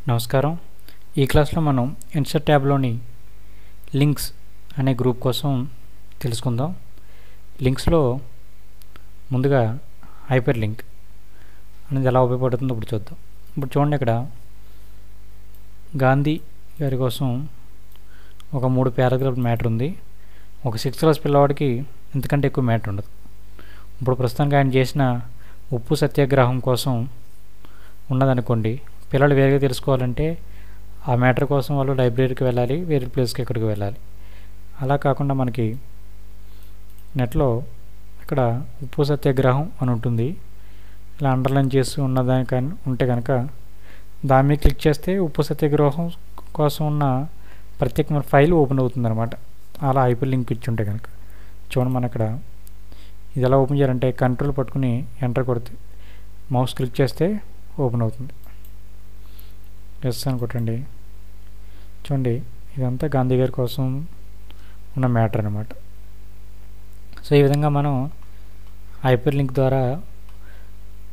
నమస్కారం. ఈ క్లాస్లో మనం ఇన్సర్ట్ ట్యాబ్లోని లింక్స్ అనే గ్రూప్ కోసం తెలుసుకుందాం. లింక్స్లో ముందుగా హైపర్ లింక్ అనేది ఎలా ఉపయోగపడుతుందో ఇప్పుడు చూద్దాం. ఇప్పుడు చూడండి, ఇక్కడ గాంధీ గారి కోసం ఒక 3 పారాగ్రాఫ్ మ్యాటర్ ఉంది. ఒక 6th క్లాస్ పిల్లవాడికి ఇంతకంటే ఎక్కువ మ్యాటర్ ఉండదు. ఇప్పుడు ప్రస్తుతానికి ఆయన చేసిన ఉప్పు సత్యాగ్రహం కోసం ఉన్నదనుకోండి, పిల్లలు వేరేగా తెలుసుకోవాలంటే ఆ మ్యాటర్ కోసం వాళ్ళు లైబ్రరీకి వెళ్ళాలి, వేరే ప్లేస్కి ఎక్కడికి వెళ్ళాలి. అలా కాకుండా మనకి నెట్లో ఇక్కడ ఉప్పు సత్యాగ్రహం అని ఉంటుంది. ఇలా అండర్లైన్ చేసి ఉన్నదాని కానీ ఉంటే కనుక దాని మీద క్లిక్ చేస్తే ఉప్పు సత్యాగ్రహం కోసం ఉన్న ప్రత్యేకమైన ఫైల్ ఓపెన్ అవుతుంది అనమాట. అలా హైపర్ లింక్ ఇచ్చి ఉంటే కనుక చూడండి, మన ఇక్కడ ఇది ఎలా ఓపెన్ చేయాలంటే కంట్రోల్ పట్టుకుని ఎంటర్ కొడితే మౌస్ క్లిక్ చేస్తే ఓపెన్ అవుతుంది. ఎస్ అని కొట్టండి. చూడండి, ఇదంతా గాంధీ గారి కోసం ఉన్న మ్యాటర్ అనమాట. సో ఈ విధంగా మనం హైపర్ లింక్ ద్వారా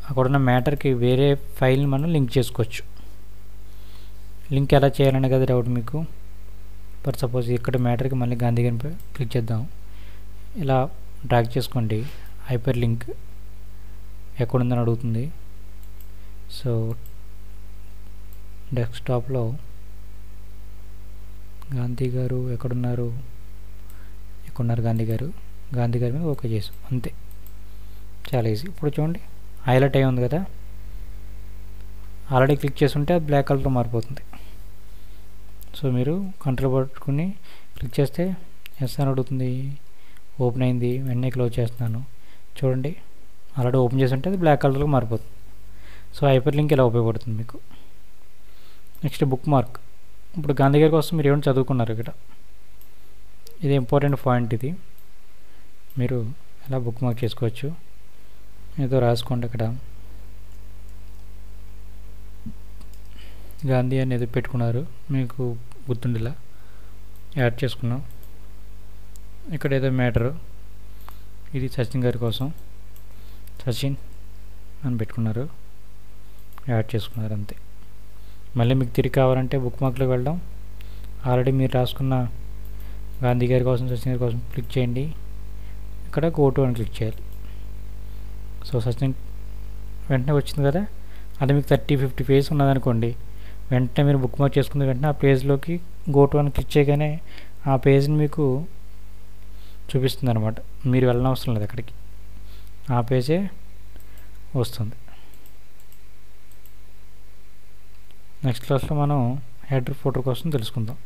అక్కడ ఉన్న మ్యాటర్కి వేరే ఫైల్ని మనం లింక్ చేసుకోవచ్చు. లింక్ ఎలా చేయాలనే కదా డౌట్ మీకు. ఫర్ సపోజ్ ఇక్కడ మ్యాటర్కి మళ్ళీ గాంధీ గారిని క్లిక్ చేద్దాం. ఇలా డ్రాగ్ చేసుకోండి. హైపర్ లింక్ ఎక్కడుందని అడుగుతుంది. సో డెస్క్టాప్లో గాంధీ గారు ఎక్కడున్నారు గాంధీ గారి మీద ఓకే చేసాం, అంతే. చాలా ఈజీ. ఇప్పుడు చూడండి, హైలైట్ అయి ఉంది కదా. ఆల్రెడీ క్లిక్ చేస్తుంటే అది బ్లాక్ కలర్లో మారిపోతుంది. సో మీరు కంట్రోల్ పట్టుకుని క్లిక్ చేస్తే ఎస్ అని అడుగుతుంది. ఓపెన్ అయింది, వెంటనే క్లోజ్ చేస్తున్నాను. చూడండి, ఆల్రెడీ ఓపెన్ చేస్తుంటే అది బ్లాక్ కలర్లో మారిపోతుంది. సో హైపర్ లింక్ ఇలా ఉపయోగపడుతుంది మీకు. Next book mark. ఇప్పుడు గాంధీ గారి కోసం మీరు ఏమైనా చదువుకున్నారు ఇక్కడ, ఇది ఇంపార్టెంట్ పాయింట్. ఇది మీరు ఎలా బుక్ మార్క్ చేసుకోవచ్చు, ఏదో రాసుకోండి. ఇక్కడ గాంధీ అనేది పెట్టుకున్నారు, మీకు గుర్తుండేలా యాడ్ చేసుకున్నాం. ఇక్కడ ఏదో మ్యాటరు, ఇది సచిన్ గారి కోసం సచిన్ అని పెట్టుకున్నారు, యాడ్ చేసుకున్నారు, అంతే. మళ్ళీ మీకు తిరిగి కావాలంటే బుక్ మార్క్లోకి వెళ్ళడం. ఆల్రెడీ మీరు రాసుకున్న గాంధీ గారి కోసం సచిన్ గారి కోసం క్లిక్ చేయండి. ఇక్కడ గో టు అని క్లిక్ చేయాలి. సో సచిన్ వెంటనే వచ్చింది కదా. అది మీకు 30-50 పేజ్ ఉన్నదనుకోండి, వెంటనే మీరు బుక్ మార్క్ చేసుకున్న వెంటనే ఆ పేజ్లోకి గో టు అని క్లిక్ చేయగానే ఆ పేజ్ని మీకు చూపిస్తుంది అనమాట. మీరు వెళ్ళనవసరం అవసరం లేదు అక్కడికి, ఆ పేజే వస్తుంది. నెక్స్ట్ క్లాస్లో మనం హెడర్ ఫోటో కోసం తెలుసుకుందాం.